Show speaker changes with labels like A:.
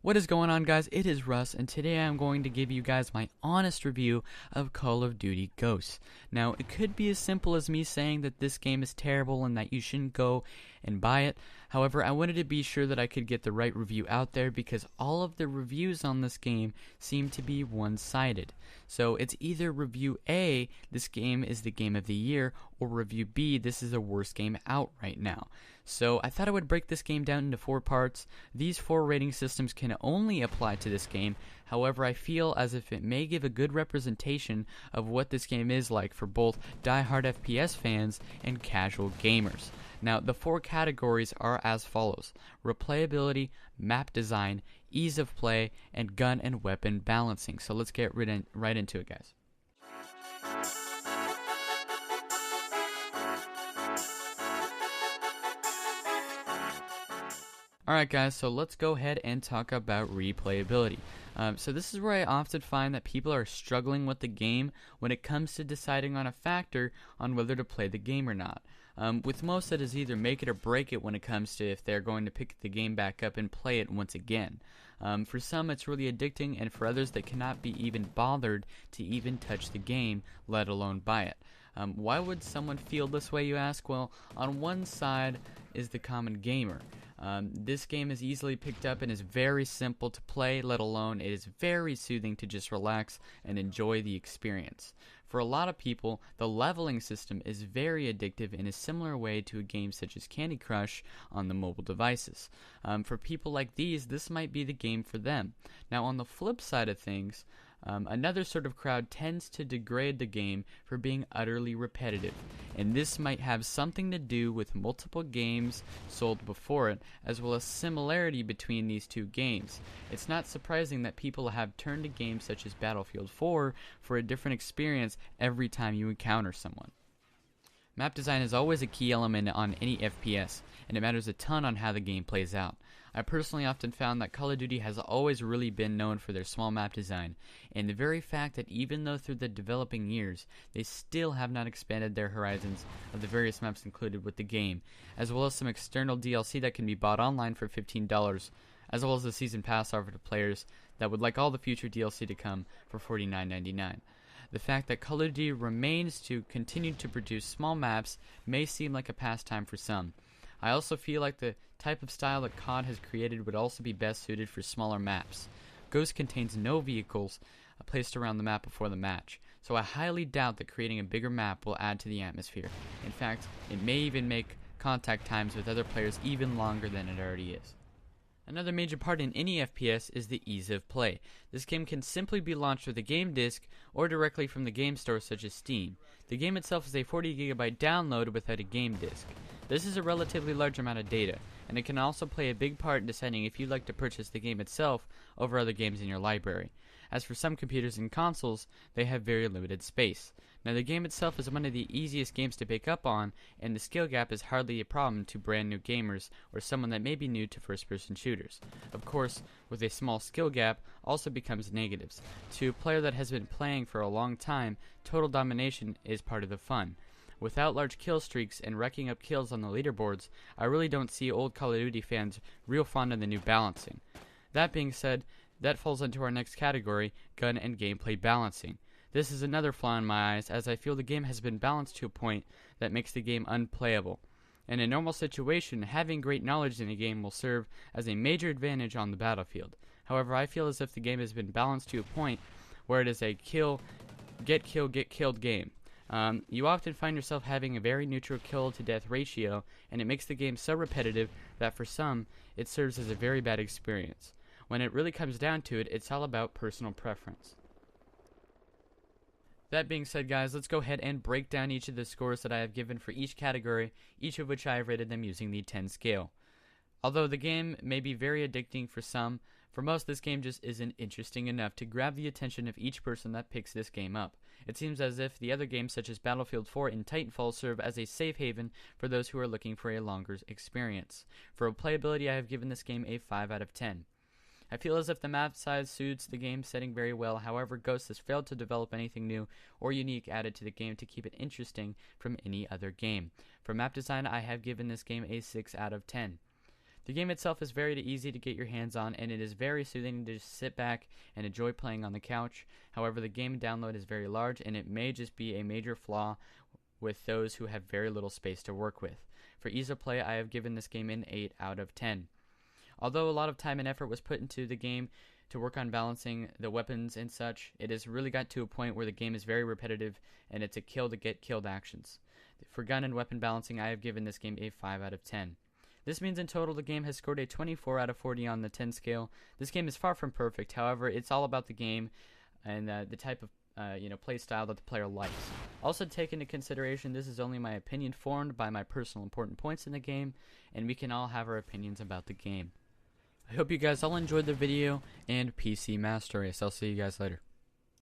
A: What is going on, guys? It is Russ, and today I'm going to give you guys my honest review of Call of Duty Ghosts. Now, it could be as simple as me saying that this game is terrible and that you shouldn't go and buy it. However, I wanted to be sure that I could get the right review out there because all of the reviews on this game seem to be one-sided. So it's either review A, this game is the game of the year, or review B, this is the worst game out right now. So I thought I would break this game down into 4 parts. These 4 rating systems can only apply to this game. However, I feel as if it may give a good representation of what this game is like for both die-hard FPS fans and casual gamers. Now, the 4 categories are as follows: replayability, map design, ease of play, and gun and weapon balancing. So let's get right into it, guys. Alright guys, so let's go ahead and talk about replayability. So this is where I often find that people are struggling with the game when it comes to deciding on a factor on whether to play the game or not. With most, that is either make it or break it when it comes to if they're going to pick the game back up and play it once again. For some, it's really addicting, and for others, they cannot be even bothered to even touch the game, let alone buy it. Why would someone feel this way, you ask? Well, on one side is the common gamer. This game is easily picked up and is very simple to play, let alone it is very soothing to just relax and enjoy the experience. For a lot of people, the leveling system is very addictive in a similar way to a game such as Candy Crush on the mobile devices. For people like these, this might be the game for them. Now, on the flip side of things, another sort of crowd tends to degrade the game for being utterly repetitive, and this might have something to do with multiple games sold before it, as well as similarity between these two games. It's not surprising that people have turned to games such as Battlefield 4 for a different experience every time you encounter someone. Map design is always a key element on any FPS, and it matters a ton on how the game plays out. I personally often found that Call of Duty has always really been known for their small map design, and the very fact that even though through the developing years, they still have not expanded their horizons of the various maps included with the game, as well as some external DLC that can be bought online for $15, as well as the season pass offered to players that would like all the future DLC to come for $49.99. The fact that Call of Duty remains to continue to produce small maps may seem like a pastime for some. I also feel like the type of style that COD has created would also be best suited for smaller maps. Ghost contains no vehicles placed around the map before the match, so I highly doubt that creating a bigger map will add to the atmosphere. In fact, it may even make contact times with other players even longer than it already is. Another major part in any FPS is the ease of play. This game can simply be launched with a game disc or directly from the game store such as Steam. The game itself is a 40GB download without a game disc. This is a relatively large amount of data, and it can also play a big part in deciding if you'd like to purchase the game itself over other games in your library. As for some computers and consoles, they have very limited space. Now, the game itself is one of the easiest games to pick up on, and the skill gap is hardly a problem to brand new gamers or someone that may be new to first-person shooters. Of course, with a small skill gap also becomes negatives. To a player that has been playing for a long time, total domination is part of the fun. Without large kill streaks and racking up kills on the leaderboards, I really don't see old Call of Duty fans real fond of the new balancing. That being said, that falls into our next category, gun and gameplay balancing. This is another flaw in my eyes, as I feel the game has been balanced to a point that makes the game unplayable. In a normal situation, having great knowledge in a game will serve as a major advantage on the battlefield. However, I feel as if the game has been balanced to a point where it is a get killed game. You often find yourself having a very neutral kill-to-death ratio, and it makes the game so repetitive that for some, it serves as a very bad experience. When it really comes down to it, it's all about personal preference. That being said, guys, let's go ahead and break down each of the scores that I have given for each category, each of which I have rated them using the 10 scale. Although the game may be very addicting for some, for most this game just isn't interesting enough to grab the attention of each person that picks this game up. It seems as if the other games such as Battlefield 4 and Titanfall serve as a safe haven for those who are looking for a longer experience. For replayability, I have given this game a 5 out of 10. I feel as if the map size suits the game setting very well. However, Ghost has failed to develop anything new or unique added to the game to keep it interesting from any other game. For map design, I have given this game a 6 out of 10. The game itself is very easy to get your hands on, and it is very soothing to just sit back and enjoy playing on the couch. However, the game download is very large, and it may just be a major flaw with those who have very little space to work with. For ease of play, I have given this game an 8 out of 10. Although a lot of time and effort was put into the game to work on balancing the weapons and such, it has really got to a point where the game is very repetitive, and it's a kill to get killed actions. For gun and weapon balancing, I have given this game a 5 out of 10. This means in total the game has scored a 24 out of 40 on the 10 scale. This game is far from perfect, however, it's all about the game and the type of play style that the player likes. Also take into consideration, this is only my opinion formed by my personal important points in the game, and we can all have our opinions about the game. I hope you guys all enjoyed the video, and PC Master Race. I'll see you guys later.